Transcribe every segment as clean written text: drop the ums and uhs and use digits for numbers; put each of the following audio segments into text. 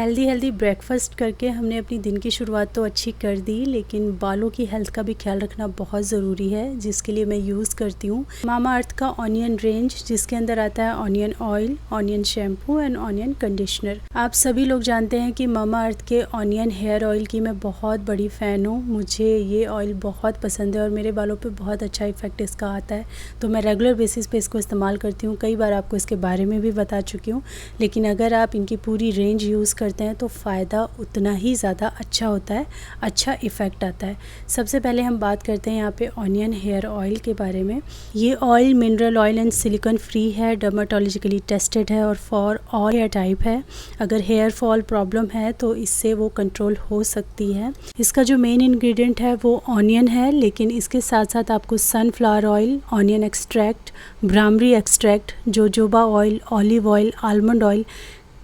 Healthy healthy breakfast करके हमने अपनी दिन की शुरुआत तो अच्छी कर दी, लेकिन बालों की हेल्थ का भी ख्याल रखना बहुत ज़रूरी है, जिसके लिए मैं यूज़ करती हूँ मामा अर्थ का ऑनियन रेंज, जिसके अंदर आता है onion oil, onion shampoo and onion conditioner. आप सभी लोग जानते हैं कि मामा अर्थ के ऑनियन हेयर ऑयल की मैं बहुत बड़ी फ़ैन हूँ। मुझे ये ऑयल बहुत पसंद है और मेरे बालों पर बहुत अच्छा इफ़ेक्ट इसका आता है, तो मैं रेगुलर बेसिस पे इसको इस्तेमाल करती हूँ। कई बार आपको इसके बारे में भी बता चुकी हूँ, लेकिन अगर आप इनकी पूरी रेंज यूज़ करते हैं तो फ़ायदा उतना ही ज़्यादा अच्छा होता है, अच्छा इफ़ेक्ट आता है। सबसे पहले हम बात करते हैं यहाँ पे ऑनियन हेयर ऑयल के बारे में। ये oil mineral oil and silicon free है, डर्माटोलॉजिकली टेस्टेड है और फॉर ऑल हेयर टाइप है। अगर हेयर फॉल प्रॉब्लम है तो इससे वो कंट्रोल हो सकती है। इसका जो मेन इंग्रेडिएंट है वो ऑनियन है, लेकिन इसके साथ साथ आपको sunflower oil, onion extract, bhramari extract, jojoba oil, olive oil, almond oil,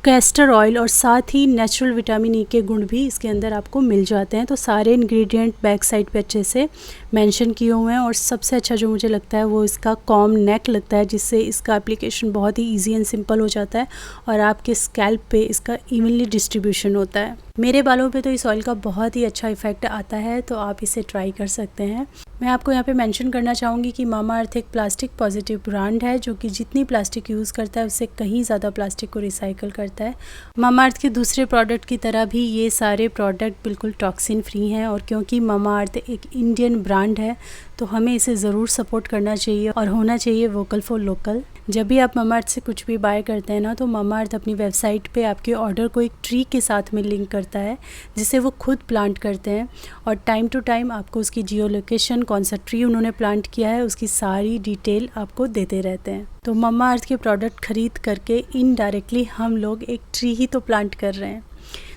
castor oil और साथ ही नेचुरल विटामिन ई के गुण भी इसके अंदर आपको मिल जाते हैं। तो सारे इंग्रेडिएंट बैक साइड पे अच्छे से मेंशन किए हुए हैं और सबसे अच्छा जो मुझे लगता है वो इसका कॉम नेक लगता है, जिससे इसका एप्लीकेशन बहुत ही इजी एंड सिंपल हो जाता है और आपके स्कैल्प पे इसका इवनली डिस्ट्रीब्यूशन होता है। मेरे बालों पे तो इस ऑयल का बहुत ही अच्छा इफेक्ट आता है, तो आप इसे ट्राई कर सकते हैं। मैं आपको यहाँ पे मेंशन करना चाहूँगी कि मामा अर्थ एक प्लास्टिक पॉजिटिव ब्रांड है, जो कि जितनी प्लास्टिक यूज़ करता है उससे कहीं ज़्यादा प्लास्टिक को रिसाइकिल करता है। मामा अर्थ के दूसरे प्रोडक्ट की तरह भी ये सारे प्रोडक्ट बिल्कुल टॉक्सिन फ्री हैं, और क्योंकि मामा अर्थ एक इंडियन ब्रांड है तो हमें इसे ज़रूर सपोर्ट करना चाहिए और होना चाहिए वोकल फॉर लोकल। जब भी आप मामा अर्थ से कुछ भी बाय करते हैं ना, तो मामा अर्थ अपनी वेबसाइट पे आपके ऑर्डर को एक ट्री के साथ में लिंक करता है, जिसे वो खुद प्लांट करते हैं और टाइम टू टाइम आपको उसकी जियो लोकेशन, कौन सा ट्री उन्होंने प्लांट किया है, उसकी सारी डिटेल आपको देते रहते हैं। तो मामा अर्थ के प्रोडक्ट खरीद करके इनडायरेक्टली हम लोग एक ट्री ही तो प्लांट कर रहे हैं।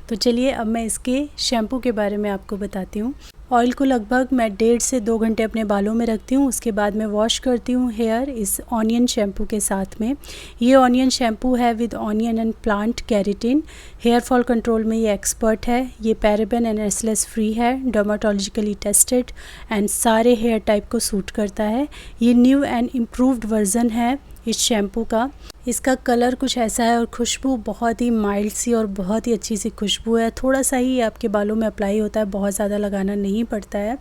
तो चलिए अब मैं इसके शैम्पू के बारे में आपको बताती हूँ। ऑयल को लगभग मैं 1.5 से 2 घंटे अपने बालों में रखती हूँ। उसके बाद मैं वॉश करती हूँ हेयर इस ऑनियन शैम्पू के साथ में। ये ऑनियन शैम्पू है with onion and plant keratin. Hair fall control में ये एक्सपर्ट है। ये पैराबेन एंड एसएलएस फ्री है, डर्माटोलॉजिकली टेस्टेड एंड सारे हेयर टाइप को सूट करता है। ये न्यू एंड इम्प्रूव्ड वर्जन है इस शैम्पू का। इसका कलर कुछ ऐसा है और खुशबू बहुत ही माइल्ड सी और बहुत ही अच्छी सी खुशबू है। थोड़ा सा ही आपके बालों में अप्लाई होता है, बहुत ज़्यादा लगाना नहीं पड़ता है,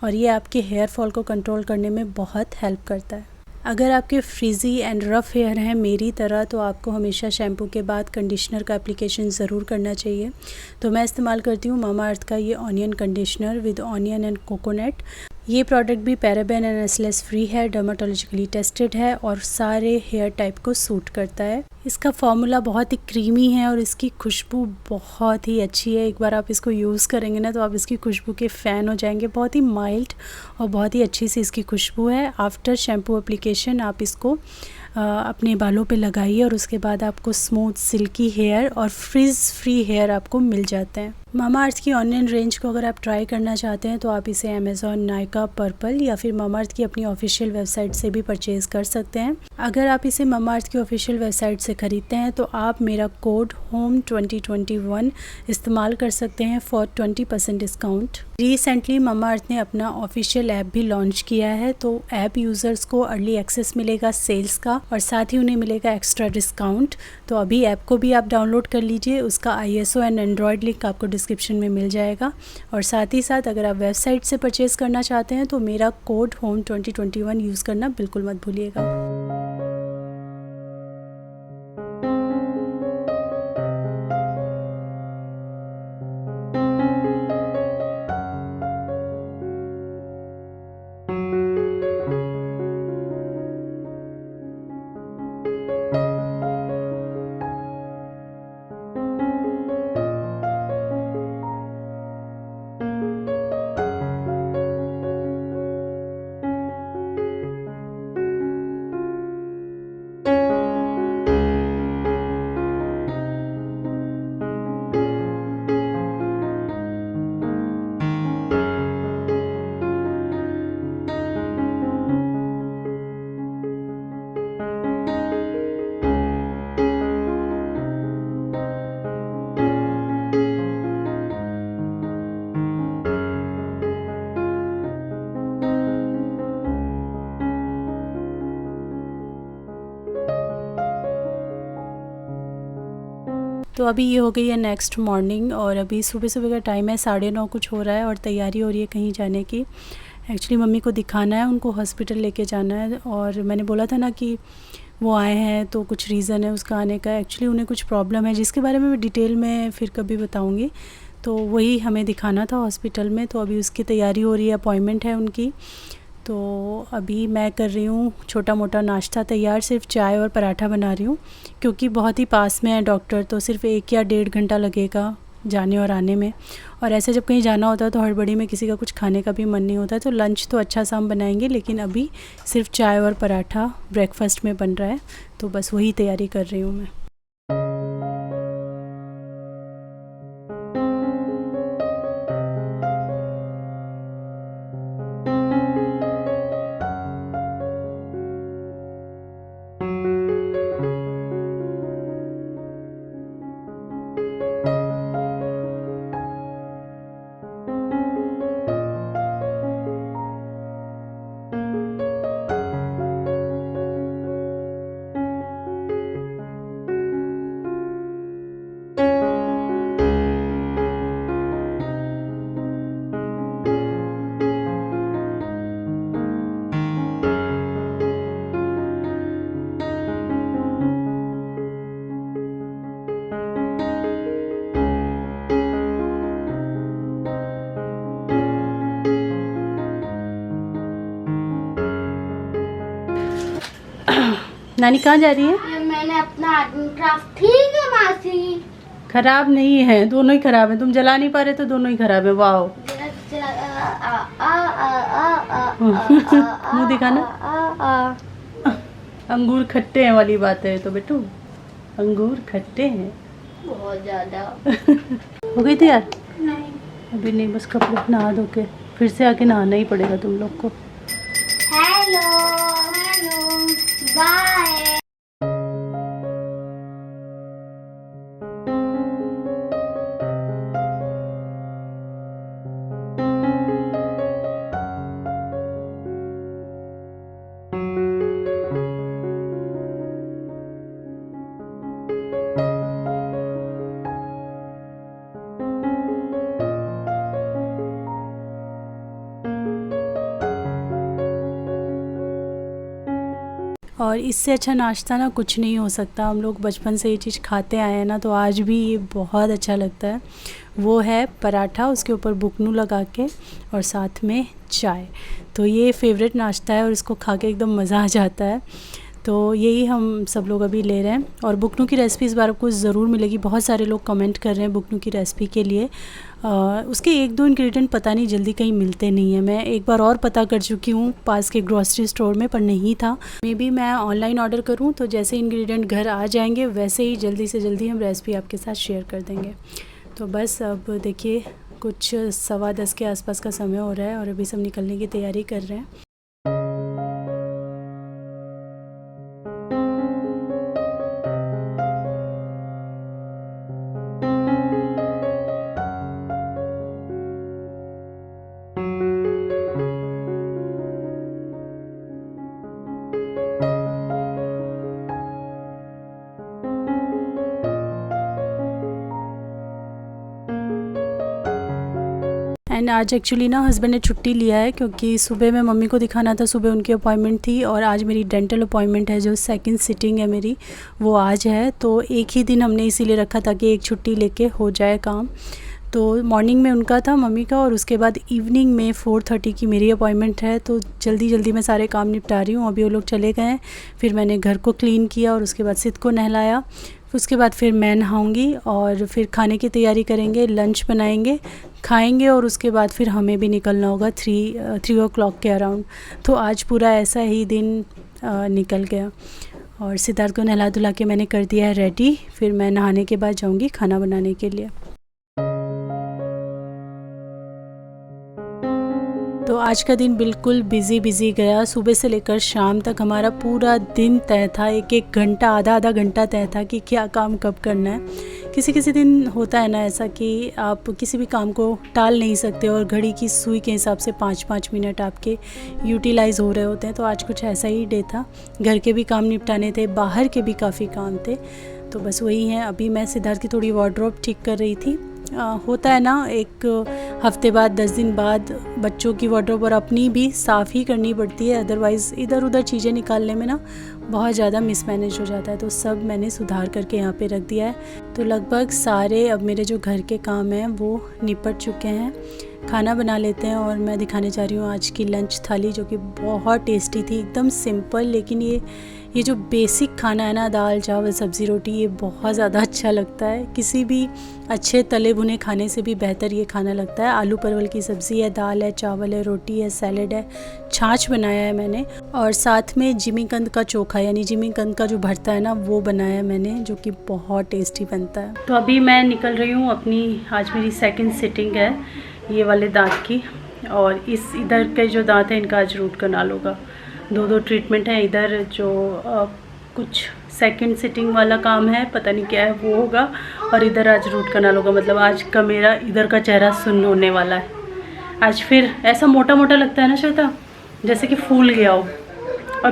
और ये आपके हेयर फॉल को कंट्रोल करने में बहुत हेल्प करता है। अगर आपके फ्रीज़ी एंड रफ़ हेयर हैं मेरी तरह, तो आपको हमेशा शैम्पू के बाद कंडीशनर का एप्लीकेशन ज़रूर करना चाहिए। तो मैं इस्तेमाल करती हूँ मामा अर्थ का ये onion conditioner with onion and coconut. ये प्रोडक्ट भी पैराबेन एंड एसएलएस फ्री है, डर्माटोलॉजिकली टेस्टेड है और सारे हेयर टाइप को सूट करता है। इसका फॉर्मूला बहुत ही क्रीमी है और इसकी खुशबू बहुत ही अच्छी है। एक बार आप इसको यूज़ करेंगे ना, तो आप इसकी खुशबू के फ़ैन हो जाएंगे। बहुत ही माइल्ड और बहुत ही अच्छी सी इसकी खुशबू है। आफ्टर शैम्पू एप्लीकेशन आप इसको अपने बालों पे लगाइए और उसके बाद आपको स्मूथ सिल्की हेयर और फ्रिज फ्री हेयर आपको मिल जाते हैं। मामा अर्थ की ऑनियन रेंज को अगर आप ट्राई करना चाहते हैं तो आप इसे अमेज़ॉन, नायका, पर्पल या फिर मामा अर्थ की अपनी ऑफिशियल वेबसाइट से भी परचेज़ कर सकते हैं। अगर आप इसे मामा अर्थ की ऑफिशियल वेबसाइट से ख़रीदते हैं तो आप मेरा कोड होम 2021 इस्तेमाल कर सकते हैं फॉर 20% डिस्काउंट। रिसेंटली मामा अर्थ ने अपना ऑफिशियल ऐप भी लॉन्च किया है, तो ऐप यूज़र्स को अर्ली एक्सेस मिलेगा सेल्स का और साथ ही उन्हें मिलेगा एक्स्ट्रा डिस्काउंट। तो अभी ऐप को भी आप डाउनलोड कर लीजिए। उसका ISO एंड एंड्रॉयड लिंक आपको डिस्क्रिप्शन में मिल जाएगा। और साथ ही साथ अगर आप वेबसाइट से परचेज़ करना चाहते हैं तो मेरा कोड होम 2021 यूज़ करना बिल्कुल मत भूलिएगा। तो अभी ये हो गई है नेक्स्ट मॉर्निंग और अभी सुबह सुबह का टाइम है, 9:30 कुछ हो रहा है और तैयारी हो रही है कहीं जाने की। एक्चुअली मम्मी को दिखाना है, उनको हॉस्पिटल लेके जाना है और मैंने बोला था ना कि वो आए हैं तो कुछ रीज़न है उसका आने का। एक्चुअली उन्हें कुछ प्रॉब्लम है जिसके बारे में मैं डिटेल में फिर कभी बताऊंगी। तो वही हमें दिखाना था हॉस्पिटल में, तो अभी उसकी तैयारी हो रही है, अपॉइंटमेंट है उनकी। तो अभी मैं कर रही हूँ छोटा मोटा नाश्ता तैयार, सिर्फ चाय और पराठा बना रही हूँ क्योंकि बहुत ही पास में है डॉक्टर, तो सिर्फ 1 या 1.5 घंटा लगेगा जाने और आने में। और ऐसे जब कहीं जाना होता है तो हड़बड़ी में किसी का कुछ खाने का भी मन नहीं होता है। तो लंच तो अच्छा सा हम बनाएंगे, लेकिन अभी सिर्फ चाय और पराठा ब्रेकफास्ट में बन रहा है, तो बस वही तैयारी कर रही हूँ मैं। नानी कहाँ जा रही है? ये मैंने अपना आर्ट एंड क्राफ्ट, ठीक है मासी? खराब नहीं है, दोनों ही खराब है। तुम जला नहीं पा रहे तो दोनों ही खराब है। वाह, मुंह दिखाना। अंगूर खट्टे हैं वाली बात है तो बेटू, अंगूर खट्टे हैं बहुत ज्यादा। हो गई तैयार? नहीं, अभी नहीं, बस कपड़े नहा धो के फिर से आके नहाना ही पड़ेगा तुम लोग को। Hello bye. और इससे अच्छा नाश्ता ना कुछ नहीं हो सकता। हम लोग बचपन से ये चीज़ खाते आए हैं ना, तो आज भी ये बहुत अच्छा लगता है। वो है पराठा, उसके ऊपर बुकनू लगा के और साथ में चाय। तो ये फेवरेट नाश्ता है और इसको खा के एकदम मज़ा आ जाता है। तो यही हम सब लोग अभी ले रहे हैं और बुकनू की रेसिपी इस बार आपको ज़रूर मिलेगी। बहुत सारे लोग कमेंट कर रहे हैं बुकनू की रेसिपी के लिए। उसके 1-2 इंग्रेडिएंट पता नहीं जल्दी कहीं मिलते नहीं हैं। मैं एक बार और पता कर चुकी हूँ पास के ग्रॉसरी स्टोर में, पर नहीं था। मे बी मैं ऑनलाइन ऑर्डर करूँ तो जैसे इंग्रेडिएंट घर आ जाएंगे वैसे ही जल्दी से जल्दी हम रेसिपी आपके साथ शेयर कर देंगे। तो बस अब देखिए कुछ 10:15 के आसपास का समय हो रहा है और अभी सब निकलने की तैयारी कर रहे हैं। एंड आज एक्चुअली ना हस्बैंड ने छुट्टी लिया है क्योंकि सुबह में मम्मी को दिखाना था, सुबह उनकी अपॉइंटमेंट थी और आज मेरी डेंटल अपॉइंटमेंट है, जो 2nd सिटिंग है मेरी, वो आज है। तो एक ही दिन हमने इसीलिए रखा था कि एक छुट्टी लेके हो जाए काम। तो मॉर्निंग में उनका था मम्मी का और उसके बाद इवनिंग में 4:30 की मेरी अपॉइंटमेंट है। तो जल्दी जल्दी मैं सारे काम निपटा रही हूँ। अभी वो लोग चले गए हैं, फिर मैंने घर को क्लीन किया और उसके बाद सिद्ध को नहलाया। उसके बाद फिर मैं नहाऊंगी और फिर खाने की तैयारी करेंगे, लंच बनाएंगे, खाएंगे और उसके बाद फिर हमें भी निकलना होगा 3 o'clock के अराउंड। तो आज पूरा ऐसा ही दिन निकल गया। और सिद्धार्थ को नहला धुला के मैंने कर दिया है रेडी। फिर मैं नहाने के बाद जाऊंगी खाना बनाने के लिए। तो आज का दिन बिल्कुल बिज़ी गया। सुबह से लेकर शाम तक हमारा पूरा दिन तय था, 1-1 घंटा, आधा घंटा तय था कि क्या काम कब करना है। किसी दिन होता है ना ऐसा कि आप किसी भी काम को टाल नहीं सकते और घड़ी की सुई के हिसाब से 5-5 मिनट आपके यूटिलाइज़ हो रहे होते हैं। तो आज कुछ ऐसा ही डे था। घर के भी काम निपटाने थे, बाहर के भी काफ़ी काम थे। तो बस वही है। अभी मैं सिद्धार्थ की थोड़ी वार्डरोब ठीक कर रही थी। होता है ना, एक हफ्ते बाद 10 दिन बाद बच्चों की वार्डरोब और अपनी भी साफ़ ही करनी पड़ती है, अदरवाइज़ इधर उधर चीज़ें निकालने में ना बहुत ज़्यादा मिसमैनेज हो जाता है। तो सब मैंने सुधार करके यहाँ पे रख दिया है। तो लगभग सारे अब मेरे जो घर के काम हैं वो निपट चुके हैं। खाना बना लेते हैं और मैं दिखाने जा रही हूँ आज की लंच थाली, जो कि बहुत टेस्टी थी, एकदम सिंपल। लेकिन ये जो बेसिक खाना है ना, दाल चावल सब्ज़ी रोटी, ये बहुत ज़्यादा अच्छा लगता है। किसी भी अच्छे तले भुने खाने से भी बेहतर ये खाना लगता है। आलू परवल की सब्ज़ी है, दाल है, चावल है, रोटी है, सैलेड है, छाछ बनाया है मैंने, और साथ में जिमीकंद का चोखा यानी जिमीकंद का जो भरता है ना, वो बनाया है मैंने, जो कि बहुत टेस्टी बनता है। तो अभी मैं निकल रही हूँ अपनी, आज मेरी सेकेंड सिटिंग है ये वाले दांत की, और इस इधर के जो दांत हैं इनका आज रूट कनाल होगा। 2 ट्रीटमेंट है। इधर जो कुछ सेकंड सिटिंग वाला काम है, पता नहीं क्या है, वो होगा, और इधर आज रूट कनाल होगा। मतलब आज का मेरा इधर का चेहरा सुन्न होने वाला है। आज फिर ऐसा मोटा मोटा लगता है ना श्वेता, जैसे कि फूल गया हो, और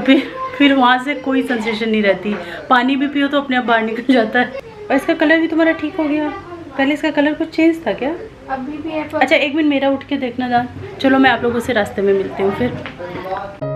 फिर वहाँ से कोई सेंसेशन नहीं रहती। पानी भी पियो तो अपने आप बाहर निकल जाता है। और इसका कलर भी तुम्हारा ठीक हो गया। पहले इसका कलर कुछ चेंज था क्या? अभी भी है पर... अच्छा, एक मिनट मेरा उठ के देखना दांत। चलो मैं आप लोगों से रास्ते में मिलती हूँ फिर।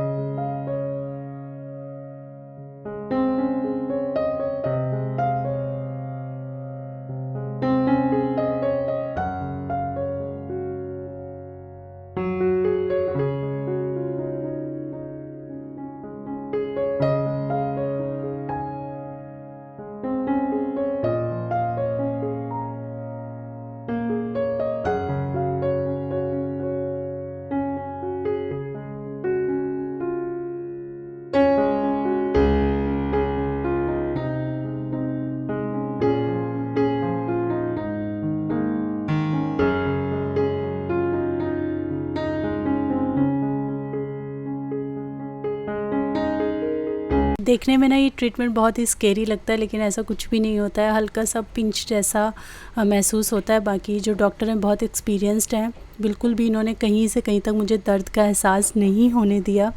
देखने में ना ये ट्रीटमेंट बहुत ही स्केरी लगता है, लेकिन ऐसा कुछ भी नहीं होता है। हल्का सा पिंच जैसा महसूस होता है। बाकी जो डॉक्टर हैं बहुत एक्सपीरियंस्ड हैं, बिल्कुल भी इन्होंने कहीं से कहीं तक मुझे दर्द का एहसास नहीं होने दिया।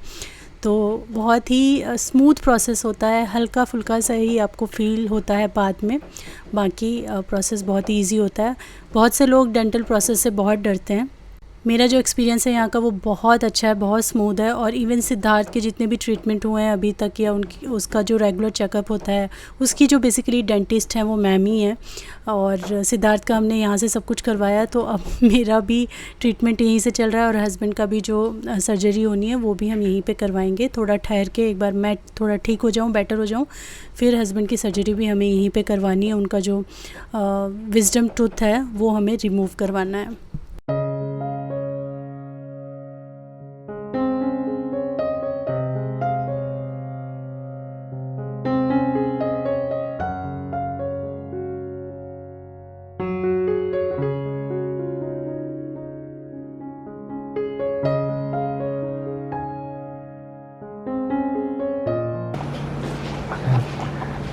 तो बहुत ही स्मूथ प्रोसेस होता है, हल्का फुल्का सा ही आपको फ़ील होता है बाद में। बाकी प्रोसेस बहुत ही ईजी होता है। बहुत से लोग डेंटल प्रोसेस से बहुत डरते हैं। मेरा जो एक्सपीरियंस है यहाँ का वो बहुत अच्छा है, बहुत स्मूथ है। और इवन सिद्धार्थ के जितने भी ट्रीटमेंट हुए हैं अभी तक, या उसका जो रेगुलर चेकअप होता है, उसकी जो बेसिकली डेंटिस्ट हैं वो मैम ही हैं। और सिद्धार्थ का हमने यहाँ से सब कुछ करवाया, तो अब मेरा भी ट्रीटमेंट यहीं से चल रहा है। और हस्बैंड का भी जो सर्जरी होनी है वो भी हम यहीं पे करवाएंगे। थोड़ा ठहर के, एक बार मैं थोड़ा ठीक हो जाऊँ, बेटर हो जाऊँ, फिर हस्बैंड की सर्जरी भी हमें यहीं पे करवानी है। उनका जो विजडम टूथ है वो हमें रिमूव करवाना है।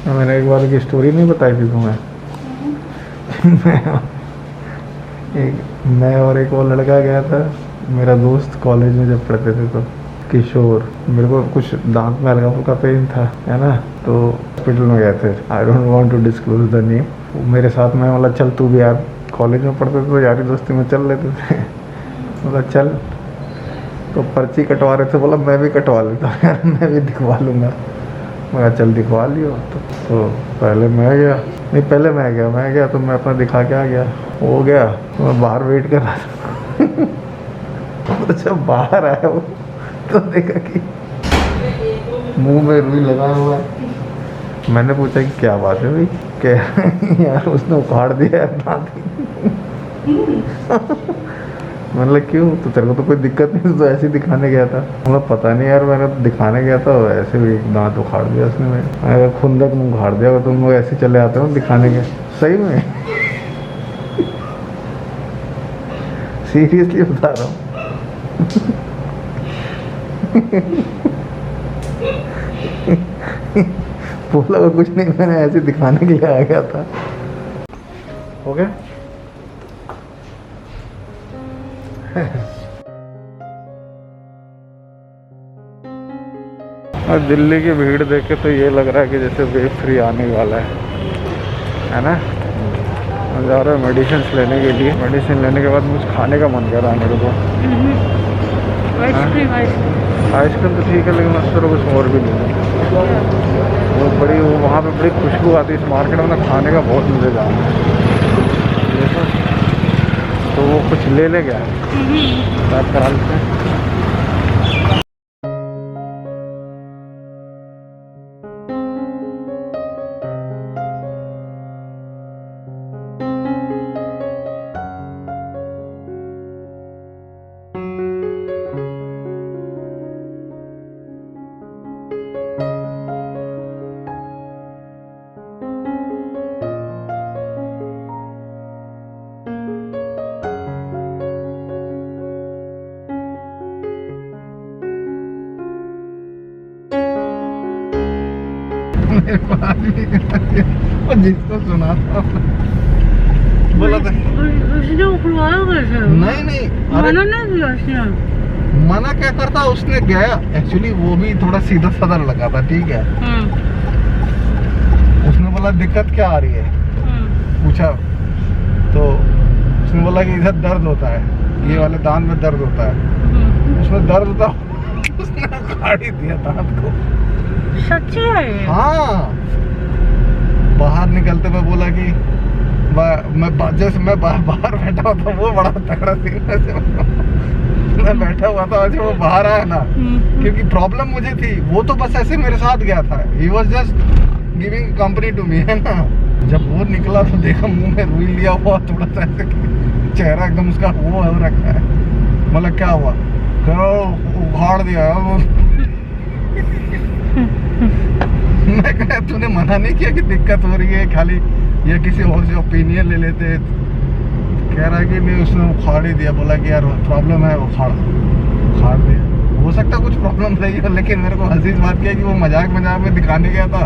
मैंने एक बार की स्टोरी नहीं बताई थी तुम्हें? मैं और एक और लड़का गया था, मेरा दोस्त, कॉलेज में जब पढ़ते थे तो, किशोर। मेरे को कुछ दांत में हल्का फुल्का पेन था, है ना, तो हॉस्पिटल में गए थे। I don't want to disclose the name. मेरे साथ में बोला चल तू भी यार, कॉलेज में पढ़ते थे तो यारी दोस्ती में चल लेते थे। बोला चल, तो पर्ची कटवा रहे थे, बोला मैं भी कटवा लेता हूँ यार, मैं भी दिखवा लूँगा। मैं चल दिखवा लियो। तो पहले मैं गया तो मैं अपना दिखा के आ गया। हो गया तो मैं बाहर वेट कर रहा था। तो जब बाहर आया वो, तो देखा कि मुंह में रुई लगा हुआ है। मैंने पूछा कि क्या बात है भाई? क्या यार उसने उखाड़ दिया है दांत। मतलब क्यों? तो तेरे को तो कोई दिक्कत नहीं, तो ऐसे ही दिखाने गया था। मतलब पता नहीं यार, मैंने तो दिखाने गया था, ऐसे भी दांत उखाड़ दिया उसने। मैं खुंदक मुँह उखाड़ दिया। तुम लोग ऐसे चले आते हो दिखाने के? सही में सीरियसली बता रहा हूँ। बोला कुछ नहीं, मैंने ऐसे दिखाने के लिए आ गया था। हो गया? और दिल्ली की भीड़ देख के तो ये लग रहा है कि जैसे वेव 3 आने वाला है। है ना। हम जा रहे हैं मेडिसिन लेने के लिए। मेडिसिन लेने के बाद मुझे खाने का मन कर रहा है मेरे को। आइसक्रीम तो ठीक है, लेकिन उस तरह कुछ और भी नहीं है। वो बड़ी वहाँ पे बड़ी खुशबू आती है इस मार्केट में ना, खाने का बहुत मज़े जा रहा है। तो वो कुछ ले गया बात करा लेते हैं। वो जिसको सुना था बोला था उसने उखड़वाया कैसे? नहीं मना नहीं किया उसने। मना क्या करता, उसने गया। एक्चुअली वो भी थोड़ा सीधा साधा लगा था, ठीक है। उसने बोला दिक्कत क्या आ रही है, पूछा तो उसने बोला कि इधर दर्द होता है, ये वाले दांत में दर्द होता है। उसमें दर्द होता उसने उखाड़ी दिया दांत को। सच्ची है? हाँ, बाहर निकलते हुए बोला कि मैं बाहर बैठा हुआ था, वो बड़ा तगड़ा सीन से मैं बैठा हुआ था, आज वो बाहर आया ना, क्योंकि प्रॉब्लम मुझे थी। वो तो बस ऐसे मेरे साथ गया था, he was just giving company to me, है ना। जब वो निकला तो देखा मुंह में रुई लिया हुआ, थोड़ा सा ऐसे चेहरा एकदम उसका वो हो रखा है। मतलब क्या हुआ, उखाड़ दिया वो। मैं कहा तूने मना नहीं किया कि दिक्कत हो रही है, खाली ये किसी और से ओपिनियन ले लेते। कह रहा है कि नहीं, उसने उखाड़ ही दिया। बोला कि यार प्रॉब्लम है, उखाड़ दिया। हो सकता कुछ प्रॉब्लम रही हो, लेकिन मेरे को हंसी इस बात की है कि वो मजाक में दिखाने गया था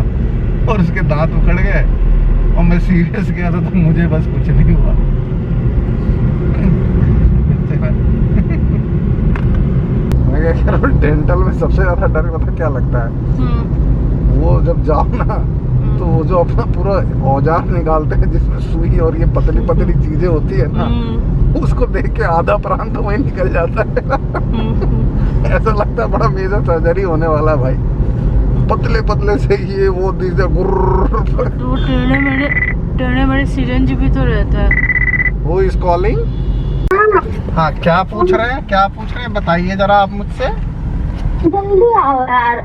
और उसके दांत उखड़ गए और मैं सीरियस गया था, तो मुझे बस कुछ नहीं हुआ। मैं क्या कह डेंटल में सबसे ज्यादा डर पता क्या लगता है, वो जब जाओ ना तो वो जो अपना पूरा औजार निकालते हैं जिसमें सुई और ये पतली पतली चीजें होती है ना, उसको देख के आधा प्राण तो वही निकल जाता है। ऐसा लगता है बड़ा मेजर सर्जरी होने वाला है भाई। पतले पतले से ये वो चीजें तो टेढ़े मेरे सिरिंज भी तो रहता है। वो इज कॉलिंग। हाँ, क्या पूछ रहे हैं बताइए जरा आप मुझसे। जल्दी आओ यार।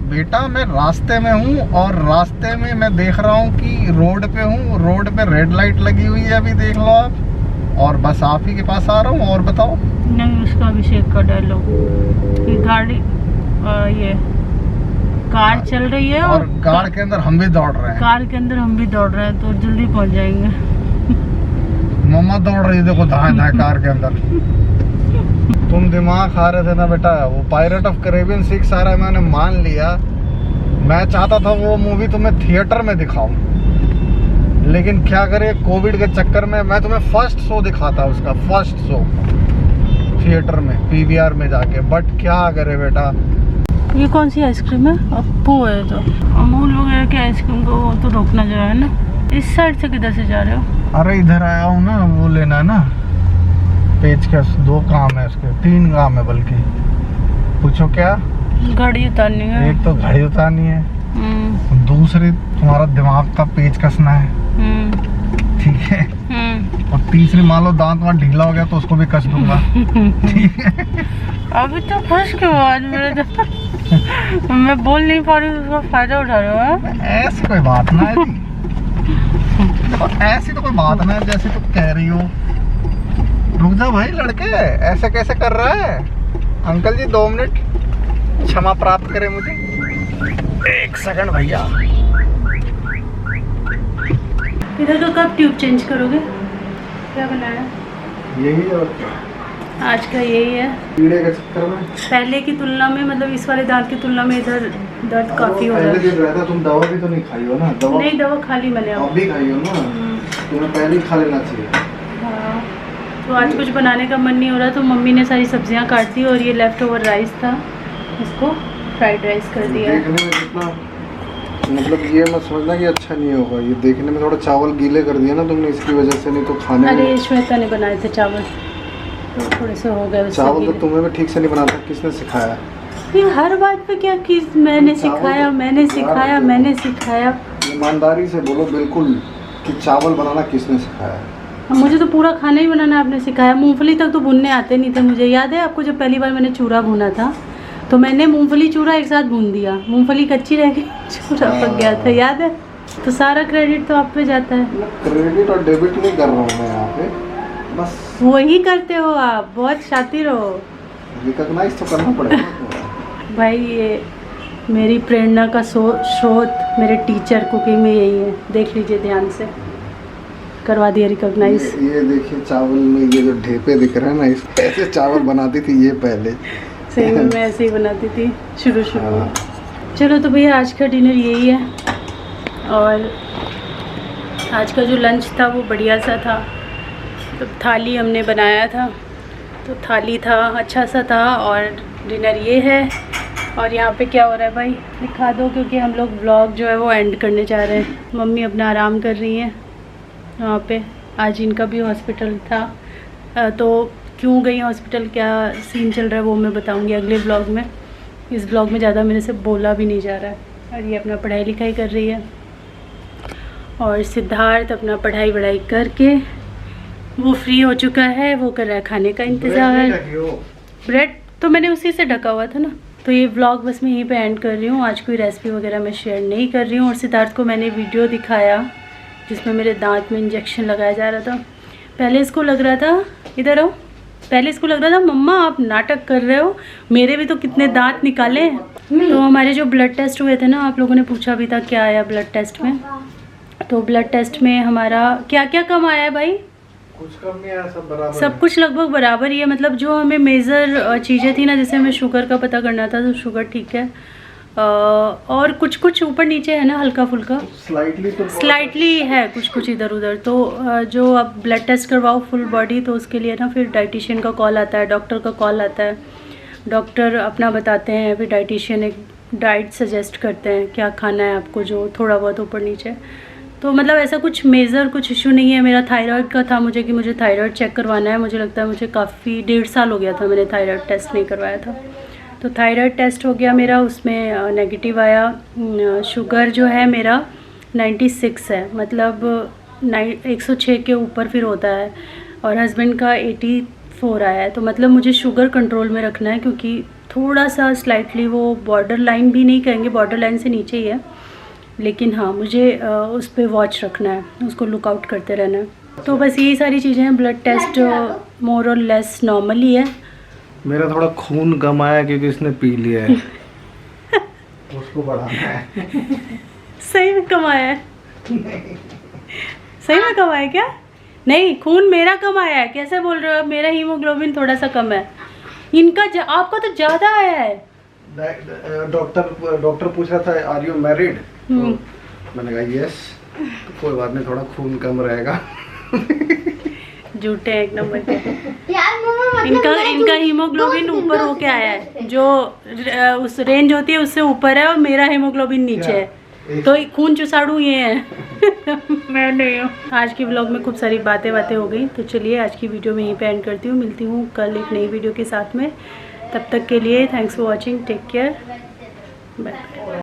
बेटा मैं रास्ते में हूँ और रास्ते में मैं देख रहा हूँ कि रोड पे हूँ, रोड पे रेड लाइट लगी हुई है, अभी देख लो आप, और बस आप ही के पास आ रहा हूँ। और बताओ। नहीं, उसका अभिषेक का डायलॉग कि गाड़ी ये कार चल रही है और कार के अंदर हम भी दौड़ रहे हैं। कार के अंदर हम भी दौड़ रहे हैं, तो जल्दी पहुँच जाएंगे। मम्मा दौड़ रही है, देखो धाए कार के अंदर। तुम दिमाग खा रहे थे ना बेटा, वो पायरेट ऑफ कैरेबियन 6 आ रहा है, मैंने मान लिया। मैं चाहता था वो मूवी तुम्हें थिएटर में दिखाऊं, लेकिन क्या करे, कोविड के चक्कर में मैं तुम्हें फर्स्ट शो दिखाता, उसका फर्स्ट शो थिएटर में पीवीआर में जाके। बट क्या करे बेटा। ये कौन सी आइसक्रीम है? अप्पू है। तो अमूल वगैरह की आइसक्रीम को तो रोकना जरा है ना। इस साइड से किधर से जा रहे हो? अरे इधर आया हूँ ना, वो लेना है ना पेचकस। 2 काम है उसके, 3 काम है बल्कि। पूछो क्या? घड़ी उतारनी है। एक तो घड़ी उतारनी है, दूसरी तुम्हारा दिमाग का पेच कसना है, ठीक है, और तीसरी मान लो दांत वहाँ ढीला हो गया तो उसको भी कस दूंगा, ठीक है। अभी तो फर्स्ट के बाद मेरे तो मैं बोल नहीं पा रही हूँ, उसका फायदा उठा रहे हो। ऐसी कोई बात ना है, देखो ऐसी तो कोई बात ना है जैसे तुम कह रही हो। रुक जा भाई लड़के, ऐसे कैसे कर रहा है? अंकल जी 2 मिनट क्षमा प्राप्त करें मुझे। 1 सेकंड भैया। इधर का कब ट्यूब चेंज करोगे? क्या बनाया? यही आज का यही है। कीड़े के चक्कर में पहले की तुलना में, मतलब इस वाले दांत की तुलना में इधर दर्द काफी हो रहा है। पहले दिन रहता, तुम दवा भी तो नहीं खाई हो ना? दवा नहीं, दवा खा ली मैंने। अब भी खाई हो ना, तुम्हें पहले ही खा लेना चाहिए। हाँ, तो आज कुछ बनाने का मन नहीं हो रहा, तो मम्मी ने सारी सब्जियां काट दी और ये लेफ्ट ओवर राइस था, इसको फ्राइड राइस कर दिया। देखने में कितना मतलब ये मत समझना कि अच्छा नहीं होगा, ये देखने में थोड़ा चावल गीले कर दिया ना तुमने इसकी वजह से, नहीं तो खाने अरे में। श्वेता ने बनाए थे चावल तो थोड़े से हो गए। चावल तो तुम्हें भी ठीक से नहीं बनाता, किसने सिखाया? ये हर बात पे क्या कि मैंने सिखाया मैंने सिखाया मैंने सिखाया। ईमानदारी से बोलो बिल्कुल कि चावल बनाना किसने सिखाया? मुझे तो पूरा खाना ही बनाना आपने सिखाया। मूंगफली तक तो भूनने आते नहीं थे मुझे। याद है आपको जब पहली बार मैंने चूरा भुना था तो मैंने मूंगफली चूरा एक साथ भून दिया, मूंगफली कच्ची रह गई, चूरा पक गया था, याद है? तो सारा क्रेडिट तो आप पे जाता है। क्रेडिट और डेबिट नहीं कर रहा हूँ मैं यहाँ पे, बस वही करते हो आप, बहुत शातिर हो। रिकॉग्नाइज तो करना पड़ेगा। भाई ये मेरी प्रेरणा का स्रोत मेरे टीचर कुकिंग में यही है, देख लीजिए ध्यान से, करवा दिया रिकॉग्नाइज। ये देखिए चावल में ये जो ढेपे दिख रहे हैं ना, इस ऐसे चावल बनाती थी ये पहले। सही में मैं ऐसे ही बनाती थी शुरू में। चलो तो भैया आज का डिनर यही है, और आज का जो लंच था वो बढ़िया सा था। तो थाली हमने बनाया था, तो थाली था अच्छा सा था, और डिनर ये है। और यहाँ पे क्या हो रहा है भाई दिखा दो, क्योंकि हम लोग व्लॉग जो है वो एंड करने जा रहे हैं। मम्मी अपना आराम कर रही हैं वहाँ पे, आज इनका भी हॉस्पिटल था। तो क्यों गई हॉस्पिटल, क्या सीन चल रहा है वो मैं बताऊँगी अगले ब्लॉग में। इस ब्लॉग में ज़्यादा मेरे से बोला भी नहीं जा रहा है। और ये अपना पढ़ाई लिखाई कर रही है, और सिद्धार्थ अपना पढ़ाई वढ़ाई करके वो फ्री हो चुका है, वो कर रहा है खाने का इंतज़ार। ब्रेड तो मैंने उसी से ढका हुआ था ना। तो ये व्लॉग बस मैं यहीं पे एंड कर रही हूँ। आज कोई रेसिपी वगैरह मैं शेयर नहीं कर रही हूँ। और सिद्धार्थ को मैंने वीडियो दिखाया जिसमें मेरे दांत में इंजेक्शन लगाया जा रहा था। पहले इसको लग रहा था, इधर आओ, पहले इसको लग रहा था मम्मा आप नाटक कर रहे हो, मेरे भी तो कितने दांत निकाले हैं। तो हमारे जो ब्लड टेस्ट हुए थे ना, आप लोगों ने पूछा भी था क्या आया ब्लड टेस्ट में। तो ब्लड टेस्ट में हमारा क्या क्या कम आया है भाई? कुछ कम नहीं आया, सब बराबर, सब कुछ लगभग बराबर ही है। मतलब जो हमें मेजर चीज़ें थी ना, जैसे हमें शुगर का पता करना था तो शुगर ठीक है, और कुछ कुछ ऊपर नीचे है ना, हल्का फुल्का स्लाइटली है, कुछ कुछ इधर उधर। तो जो आप ब्लड टेस्ट करवाओ फुल बॉडी, तो उसके लिए ना फिर डाइटिशियन का कॉल आता है, डॉक्टर का कॉल आता है। डॉक्टर अपना बताते हैं, फिर डाइटिशियन एक डाइट सजेस्ट करते हैं क्या खाना है आपको, जो थोड़ा बहुत ऊपर नीचे। तो मतलब ऐसा कुछ मेजर कुछ इशू नहीं है। मेरा थायराइड का था मुझे कि मुझे थायराइड चेक करवाना है। मुझे लगता है मुझे काफ़ी 1.5 साल हो गया था मैंने थायराइड टेस्ट नहीं करवाया था। तो थायराइड टेस्ट हो गया मेरा, उसमें नेगेटिव आया। शुगर जो है मेरा 96 है, मतलब 106 के ऊपर फिर होता है। और हस्बैंड का 84 आया है। तो मतलब मुझे शुगर कंट्रोल में रखना है, क्योंकि थोड़ा सा स्लाइटली वो बॉर्डर लाइन भी नहीं कहेंगे, बॉर्डर लाइन से नीचे ही है, लेकिन हाँ मुझे उस पर वॉच रखना है, उसको लुक आउट करते रहना है। तो बस यही सारी चीज़ें हैं। ब्लड टेस्ट मोर और लेस नॉर्मल ही है। मेरा थोड़ा खून कम आया क्योंकि इसने पी लिया है। उसको बढ़ाना है। सही में कमाया है? सही में कमाया क्या? नहीं, खून मेरा कम आया है। कैसे बोल रहे हो आप? मेरा हीमोग्लोबिन थोड़ा सा कम है, इनका आपका तो ज़्यादा आया है। डॉक्टर पूछ रहा था आर यू मैरिड, तो मैंने कहा यस, तो कोई बात नहीं, थोड़ा खून कम रहेगा। झूठे एक नंबर के। यार मम्मा मतलब इनका हीमोग्लोबिन ऊपर होके आया है, जो उस रेंज होती है उससे ऊपर है, और मेरा हीमोग्लोबिन नीचे है। तो खून चुसाड़ू ये है। मैं नहीं हूँ। आज की व्लॉग में खूब सारी बातें हो गई। तो चलिए आज की वीडियो में यहीं पे एंड करती हूँ। मिलती हूँ कल एक नई वीडियो के साथ में। तब तक के लिए thanks for watching, take care, bye.